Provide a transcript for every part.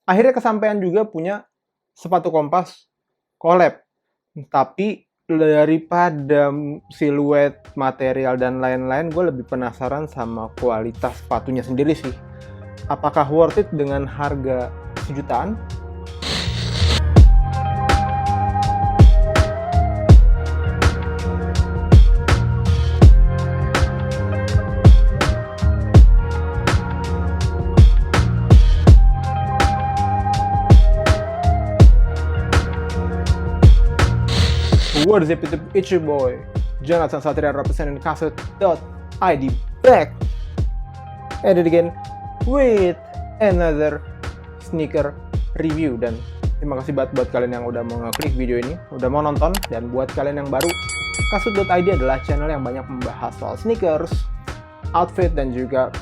akhirnya kesampaian juga punya sepatu kompas collab. Tapi daripada siluet, material, dan lain-lain, gue lebih penasaran sama kualitas sepatunya sendiri sih. Apakah worth it dengan harga sejutaan? What is up, it's your boy Jonathan Satria representing Kasut.id back at it again with another sneaker review. Dan terima kasih banget buat kalian yang udah mau ngeklik video ini, udah mau nonton. Dan buat kalian yang baru, Kasut.id adalah channel yang banyak membahas soal sneakers, outfit, dan juga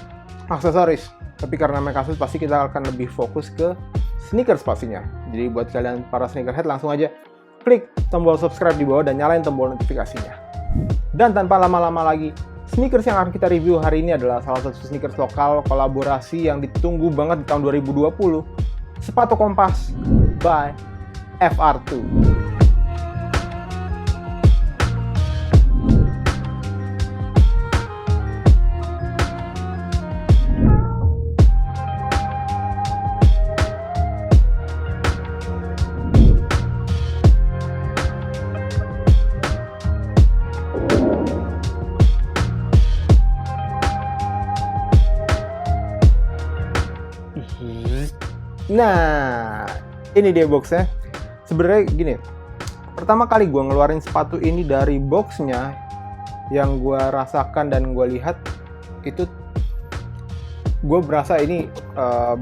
aksesoris. Tapi karena namanya Kasut, pasti kita akan lebih fokus ke sneakers pastinya. Jadi buat kalian para sneakerhead, langsung aja klik tombol subscribe di bawah dan nyalain tombol notifikasinya. Dan tanpa lama-lama lagi, sneakers yang akan kita review hari ini adalah salah satu sneakers lokal kolaborasi yang ditunggu banget di tahun 2020. Sepatu kompas by FR2. Nah, ini dia boxnya. Sebenarnya gini, pertama kali gue ngeluarin sepatu ini dari boxnya, yang gue rasakan dan gue lihat itu, gue berasa ini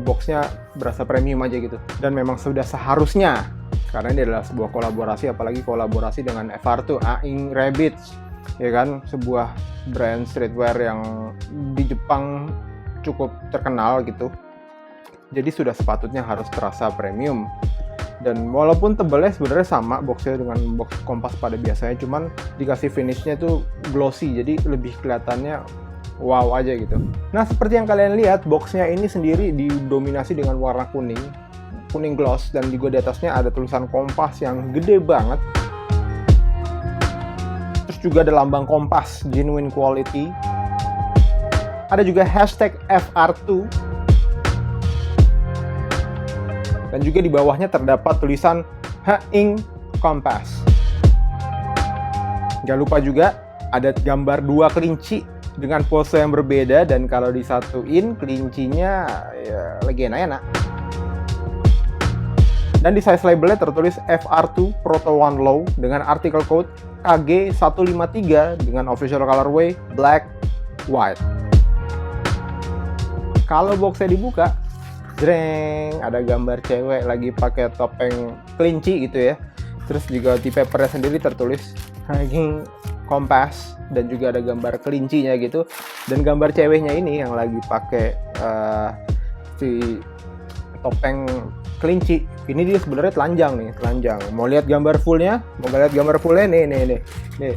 boxnya berasa premium aja gitu. Dan memang sudah seharusnya, karena ini adalah sebuah kolaborasi, apalagi kolaborasi dengan FR2, Aing Rabbits, ya kan, sebuah brand streetwear yang di Jepang cukup terkenal gitu. Jadi sudah sepatutnya harus terasa premium. Dan walaupun tebelnya sebenarnya sama boxnya dengan box kompas pada biasanya, cuman dikasih finishnya tuh glossy, jadi lebih kelihatannya wow aja gitu. Nah, seperti yang kalian lihat, boxnya ini sendiri didominasi dengan warna kuning gloss, dan juga di atasnya ada tulisan kompas yang gede banget. Terus juga ada lambang kompas, genuine quality. Ada juga hashtag FR2. Dan juga di bawahnya terdapat tulisan Aing Kompas. Jangan lupa juga ada gambar dua kelinci dengan pose yang berbeda, dan kalau disatuin kelincinya ya lagi enak-enak. Dan di size labelnya tertulis FR2 Proto One Low dengan artikel code KG153 dengan official colorway black white. Kalau boxnya dibuka, jreng, ada gambar cewek lagi pakai topeng kelinci gitu ya. Terus juga di papernya sendiri tertulis Aing Kompas, dan juga ada gambar kelincinya gitu. Dan gambar ceweknya ini yang lagi pakai si topeng kelinci ini, dia sebenarnya telanjang. Mau lihat gambar fullnya? Nih.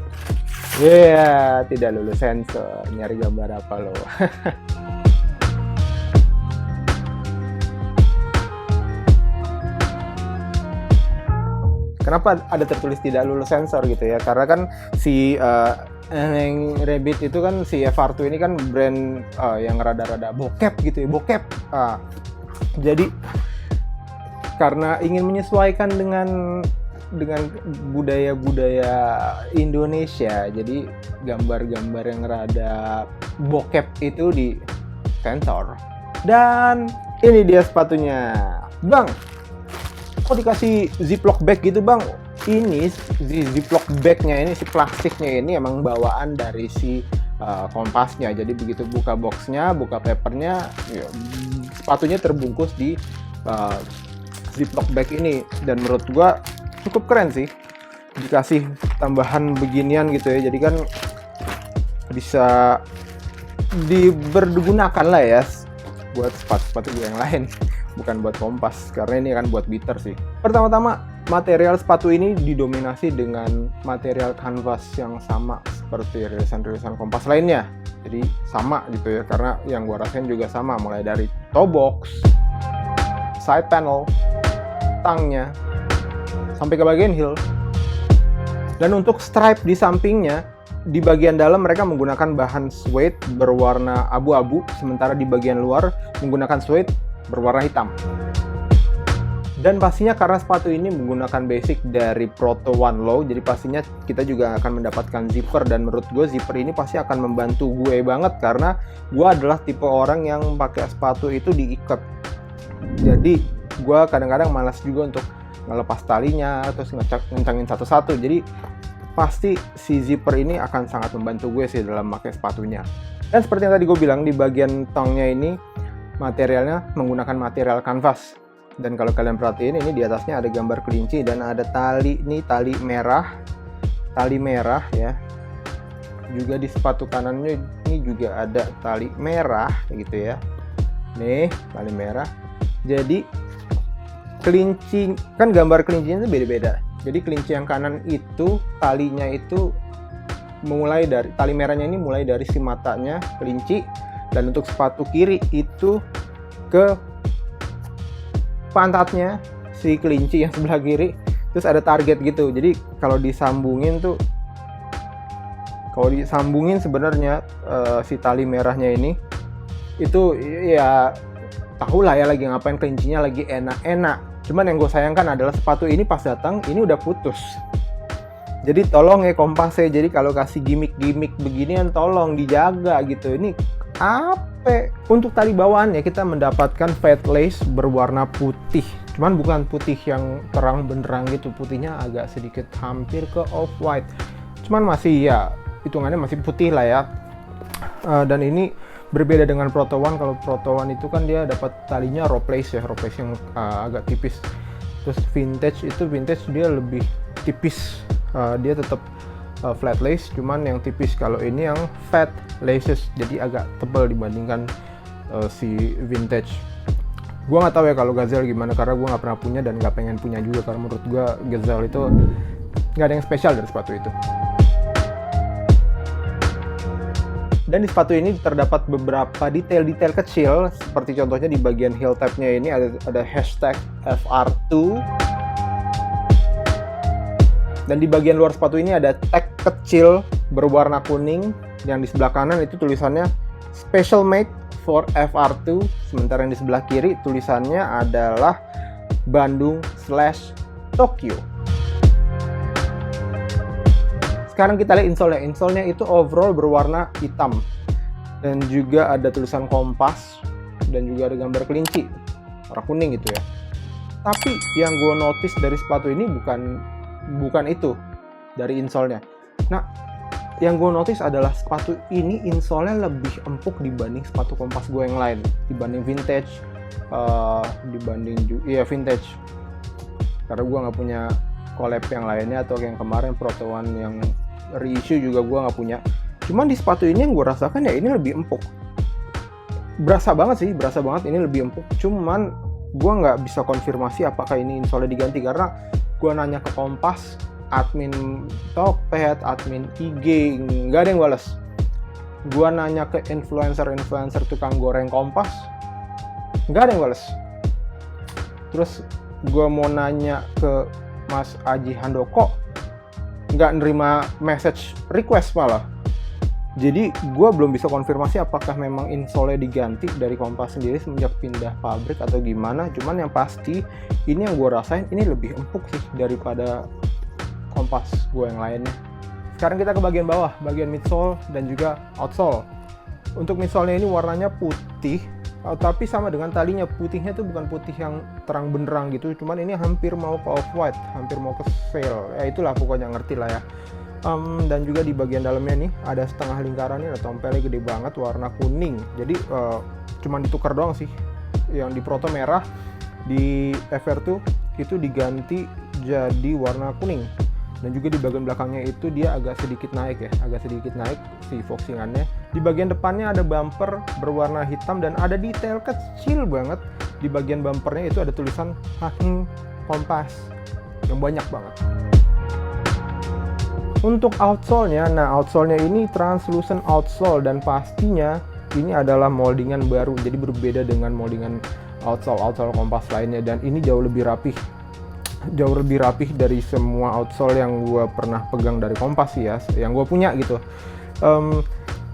Yeah, tidak lulus sensor. Nyari gambar apa lo? Kenapa ada tertulis tidak lulus sensor gitu ya? Karena kan si Rabbit itu kan, si FR2 ini kan brand yang rada-rada bokep gitu ya, jadi karena ingin menyesuaikan dengan budaya-budaya Indonesia, jadi gambar-gambar yang rada bokep itu di sensor. Dan ini dia sepatunya, Bang. Kok dikasih ziplock bag gitu, Bang? Ini ziplock bagnya ini, si plastiknya ini emang bawaan dari si kompasnya. Jadi begitu buka boxnya, buka papernya, ya, sepatunya terbungkus di ziplock bag ini. Dan menurut gua cukup keren sih, dikasih tambahan beginian gitu ya. Jadi kan bisa dipergunakan lah ya buat sepatu-sepatu yang lain, bukan buat kompas, karena ini kan buat beater sih. Pertama-tama, material sepatu ini didominasi dengan material canvas yang sama seperti rilisan-rilisan kompas lainnya. Jadi sama gitu ya, karena yang gua rasain juga sama, mulai dari toe box, side panel, tangnya, sampai ke bagian heel. Dan untuk stripe di sampingnya, di bagian dalam mereka menggunakan bahan suede berwarna abu-abu, sementara di bagian luar menggunakan suede berwarna hitam. Dan pastinya karena sepatu ini menggunakan basic dari Proto One Low, jadi pastinya kita juga akan mendapatkan zipper, dan menurut gue zipper ini pasti akan membantu gue banget karena gue adalah tipe orang yang pakai sepatu itu diikat. Jadi gue kadang-kadang malas juga untuk ngelepas talinya terus ngencangin satu-satu. Jadi pasti si zipper ini akan sangat membantu gue sih dalam pakai sepatunya. Dan seperti yang tadi gue bilang, di bagian tongnya ini materialnya menggunakan material kanvas. Dan kalau kalian perhatiin, ini di atasnya ada gambar kelinci dan ada tali, ini tali merah ya. Juga di sepatu kanannya ini juga ada tali merah gitu ya. Nih, tali merah. Jadi kelinci, kan gambar kelincinya itu beda-beda. Jadi kelinci yang kanan itu talinya itu mulai dari tali merahnya ini mulai dari si matanya kelinci, dan untuk sepatu kiri itu ke pantatnya si kelinci yang sebelah kiri, terus ada target gitu. Jadi kalau disambungin sebenarnya si tali merahnya ini itu ya tahulah ya lagi ngapain, kelincinya lagi enak-enak. Cuman yang gue sayangkan adalah sepatu ini pas datang ini udah putus. Jadi tolong ya Kompas ya, jadi kalau kasih gimmick-gimmick beginian tolong dijaga gitu. Ini apa? Untuk tali bawaan ya kita mendapatkan fat lace berwarna putih. Cuman bukan putih yang terang benderang gitu, putihnya agak sedikit hampir ke off-white. Cuman masih ya hitungannya masih putih lah ya. Dan ini berbeda dengan Proto One. Kalau Proto One itu kan dia dapat talinya rope lace ya, rope lace yang agak tipis. Terus vintage dia lebih tipis, dia tetap flat lace, cuman yang tipis. Kalau ini yang fat laces, jadi agak tebal dibandingkan si vintage. Gua nggak tahu ya kalau Gazelle gimana, karena gua nggak pernah punya dan nggak pengen punya juga, karena menurut gua Gazelle itu nggak ada yang spesial dari sepatu itu. Dan di sepatu ini terdapat beberapa detail-detail kecil, seperti contohnya di bagian heel tabnya ini ada hashtag FR2. Dan di bagian luar sepatu ini ada tag kecil berwarna kuning, yang di sebelah kanan itu tulisannya special made for FR2, sementara yang di sebelah kiri tulisannya adalah Bandung/Tokyo. Sekarang kita lihat insole-nya. Insole-nya itu overall berwarna hitam, dan juga ada tulisan Kompas, dan juga ada gambar kelinci warna kuning gitu ya. Tapi yang gue notice dari sepatu ini bukan itu dari insole-nya. Nah, yang gue notice adalah sepatu ini insole-nya lebih empuk dibanding sepatu Kompas gue yang lain, dibanding vintage, vintage. Karena gue nggak punya collab yang lainnya, atau yang kemarin Proto One yang reissue juga gue nggak punya. Cuman di sepatu ini yang gue rasakan ya ini lebih empuk. Berasa banget ini lebih empuk. Cuman gue nggak bisa konfirmasi apakah ini insole diganti, karena gue nanya ke Kompas, admin Tokped, admin IG, nggak ada yang balas. Gue nanya ke influencer tukang goreng Kompas, nggak ada yang balas. Terus gue mau nanya ke Mas Aji Handoko, nggak nerima message request malah. Jadi gue belum bisa konfirmasi apakah memang insole diganti dari Kompas sendiri semenjak pindah pabrik atau gimana. Cuman yang pasti ini yang gue rasain ini lebih empuk sih daripada Kompas gue yang lainnya. Sekarang kita ke bagian bawah, bagian midsole dan juga outsole. Untuk midsole-nya ini warnanya putih, tapi sama dengan talinya. Putihnya tuh bukan putih yang terang benderang gitu, cuman ini hampir mau ke off-white, hampir mau ke sale. Ya itulah pokoknya, ngerti lah ya. Dan juga di bagian dalamnya nih ada setengah lingkaran, ini ada tompelnya gede banget warna kuning. Jadi cuman ditukar doang sih. Yang di Proto merah, di FR2 itu diganti jadi warna kuning. Dan juga di bagian belakangnya itu dia agak sedikit naik si foxingannya. Di bagian depannya ada bumper berwarna hitam dan ada detail kecil banget. Di bagian bumpernya itu ada tulisan Hacking Kompas yang banyak banget. Untuk outsole-nya, outsole-nya ini translucent outsole, dan pastinya ini adalah moldingan baru, jadi berbeda dengan moldingan outsole Kompas lainnya, dan ini jauh lebih rapih dari semua outsole yang gue pernah pegang dari Kompas sih ya, yang gue punya gitu.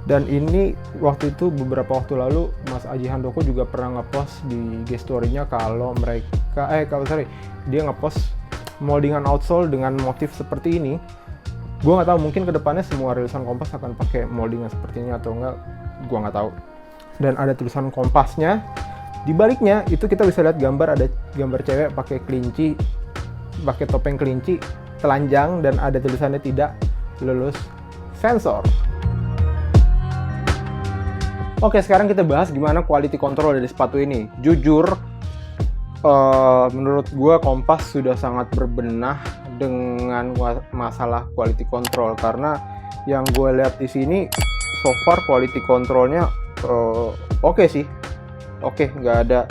Dan ini waktu itu beberapa waktu lalu Mas Aji Handoko juga pernah ngepost di IG story-nya kalau dia ngepost moldingan outsole dengan motif seperti ini. Gue nggak tahu, mungkin kedepannya semua rilisan Kompas akan pakai moldingan seperti ini atau enggak, gue nggak tahu. Dan ada tulisan Kompasnya. Di baliknya itu kita bisa lihat ada gambar cewek pakai kelinci, pakai topeng kelinci, telanjang, dan ada tulisannya tidak lulus sensor. Oke, sekarang kita bahas gimana quality control dari sepatu ini. Jujur, menurut gue Kompas sudah sangat berbenah dengan masalah quality control, karena yang gue lihat di sini so far quality controlnya oke sih. Oke, nggak ada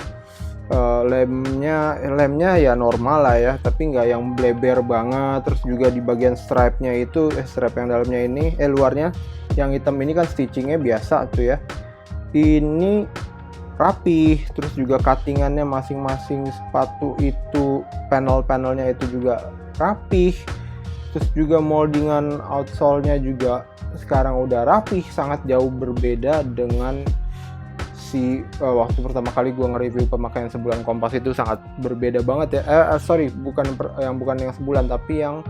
lemnya ya normal lah ya, tapi nggak yang bleber banget. Terus juga di bagian stripe-nya itu, stripe yang dalamnya ini, luarnya yang hitam ini kan stitchingnya biasa tuh ya. Ini rapih, terus juga cuttingannya masing-masing sepatu itu, panel-panelnya itu juga rapih. Terus juga moldingan outsole-nya juga sekarang udah rapih, sangat jauh berbeda dengan waktu pertama kali gue nge-review pemakaian sebulan Kompas itu sangat berbeda banget ya. Bukan yang sebulan, tapi yang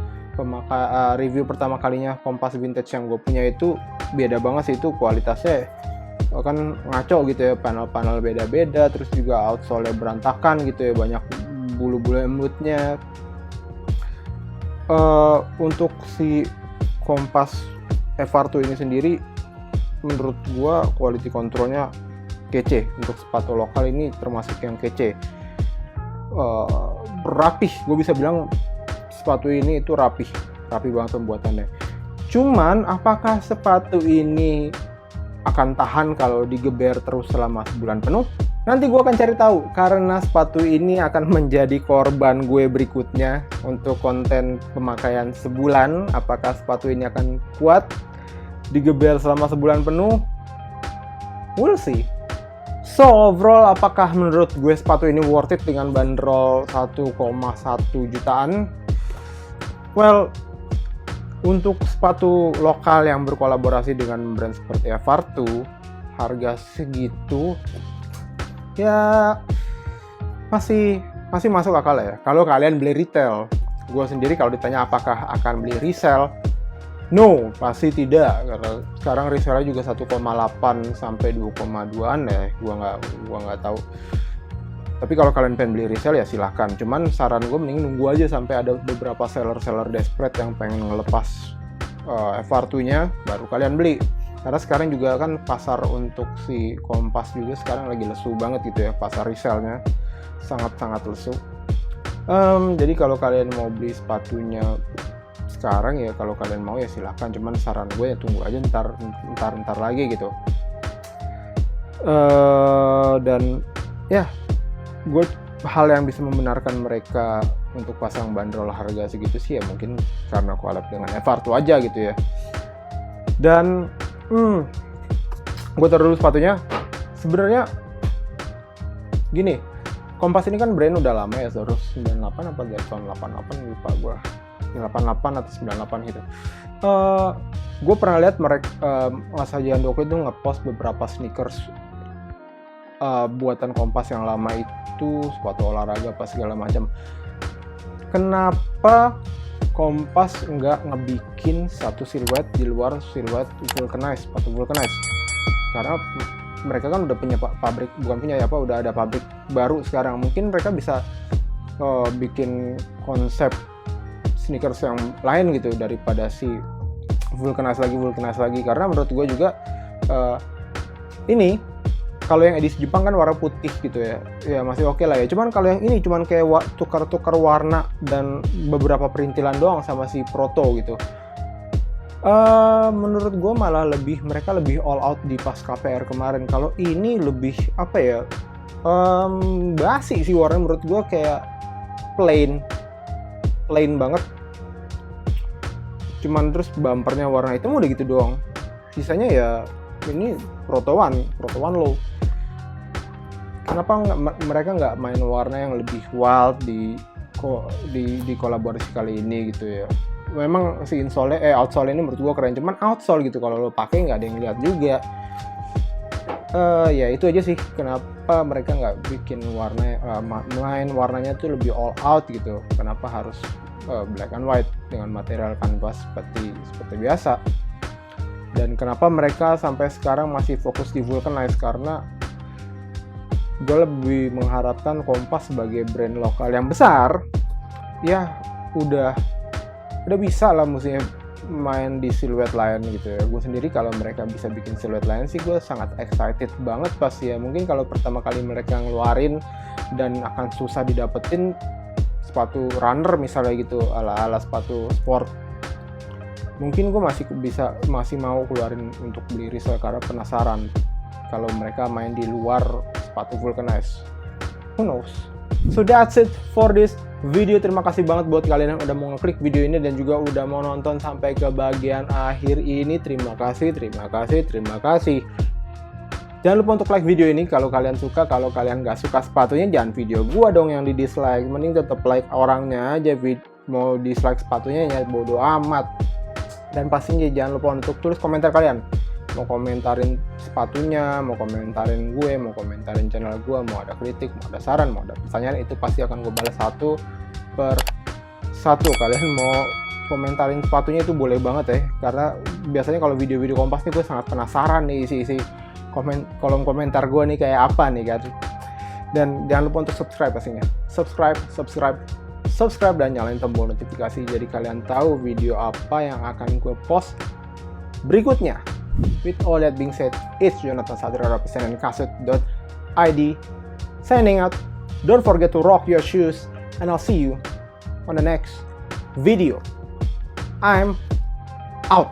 review pertama kalinya Kompas vintage yang gue punya itu beda banget sih. Itu kualitasnya kan ngaco gitu ya, panel-panel beda-beda, terus juga outsole-nya berantakan gitu ya, banyak bulu-bulu embutnya. Untuk si Kompas FR2 ini sendiri menurut gue quality controlnya kece. Untuk sepatu lokal ini termasuk yang kece, rapih. Gue bisa bilang sepatu ini itu rapih banget pembuatannya. Cuman apakah sepatu ini akan tahan kalau digeber terus selama sebulan penuh? Nanti gue akan cari tahu, karena sepatu ini akan menjadi korban gue berikutnya untuk konten pemakaian sebulan. Apakah sepatu ini akan kuat digeber selama sebulan penuh? We'll see. So overall, apakah menurut gue sepatu ini worth it dengan bandrol 1,1 jutaan? Well, untuk sepatu lokal yang berkolaborasi dengan brand seperti FR2, harga segitu ya masih masuk akal ya kalau kalian beli retail. Gue sendiri kalau ditanya apakah akan beli resell, no, pasti tidak, karena sekarang resellnya juga 1,8 sampai 2,2an ya. Gua nggak tahu. Tapi kalau kalian pengen beli resell ya silahkan. Cuman saran gue mending nunggu aja sampai ada beberapa seller desperate yang pengen ngelepas FR2-nya, baru kalian beli. Karena sekarang juga kan pasar untuk si Kompas juga sekarang lagi lesu banget gitu ya, pasar resellnya sangat-sangat lesu. Jadi kalau kalian mau beli sepatunya sekarang ya, kalau kalian mau ya silahkan. Cuman saran gue ya tunggu aja ntar lagi gitu. Dan ya, hal yang bisa membenarkan mereka untuk pasang bandrol harga segitu sih ya mungkin karena collab dengan FR2 aja gitu ya. Dan gue taruh dulu sepatunya. Sebenarnya gini, Kompas ini kan brand udah lama ya, terus 98 apa dari tahun 88 lupa gue, 88 atau 98 gitu. Gue pernah lihat Mas Aji Handoko itu ngepost beberapa sneakers buatan Kompas yang lama itu, sepatu olahraga apa segala macam. Kenapa Kompas nggak ngebikin satu siluet di luar siluet vulcanize, sepatu vulcanize? Karena mereka kan udah punya pabrik, udah ada pabrik baru sekarang. Mungkin mereka bisa bikin konsep sneakers yang lain gitu daripada si vulcanize lagi. Karena menurut gue juga ini kalau yang edisi Jepang kan warna putih gitu ya masih oke lah ya. Cuman kalau yang ini cuman kayak tukar warna dan beberapa perintilan doang sama si Proto gitu. Menurut gue malah mereka lebih all out di pas KPR kemarin. Kalau ini lebih basi sih warnanya, menurut gue kayak plain banget. Cuman terus bumpernya warna hitam udah gitu doang. Sisanya ya ini Proto One low. kenapa mereka nggak main warna yang lebih wild di kolaborasi kali ini gitu ya. Memang si outsole ini menurut gua keren, cuman outsole gitu kalau lo pakai nggak ada yang lihat juga. Ya itu aja sih kenapa mereka nggak bikin main warnanya tuh lebih all out gitu. Kenapa harus black and white dengan material kanvas seperti biasa. Dan kenapa mereka sampai sekarang masih fokus di vulcanize, karena gue lebih mengharapkan Kompas sebagai brand lokal yang besar ya udah bisa lah musiknya main di siluet lain gitu ya. Gue sendiri kalau mereka bisa bikin siluet lain sih gue sangat excited banget pasti ya. Mungkin kalau pertama kali mereka ngeluarin dan akan susah didapetin sepatu runner misalnya gitu, ala sepatu sport, mungkin gue masih mau keluarin untuk beli resell karena penasaran kalau mereka main di luar sepatu vulcanize. Who knows? So that's it for this video. Terima kasih banget buat kalian yang udah mau ngeklik video ini dan juga udah mau nonton sampai ke bagian akhir ini. Terima kasih. Jangan lupa untuk like video ini kalau kalian suka. Kalau kalian gak suka sepatunya, jangan video gua dong yang di dislike. Mending tetap like orangnya aja. Mau dislike sepatunya ya bodo amat. Dan pastinya jangan lupa untuk tulis komentar kalian. Mau komentarin sepatunya, mau komentarin gue, mau komentarin channel gue, mau ada kritik, mau ada saran, mau ada pertanyaan, itu pasti akan gue balas satu per satu. Kalian mau komentarin sepatunya itu boleh banget ya, karena biasanya kalau video-video Kompas nih gue sangat penasaran nih isi kolom komentar gue nih kayak apa nih kan. Dan jangan lupa untuk subscribe pastinya. Subscribe dan nyalain tombol notifikasi jadi kalian tahu video apa yang akan gue post berikutnya. With all that being said, it's Jonathan Satria representing Kasut.id signing out. Don't forget to rock your shoes and I'll see you on the next video. I'm out.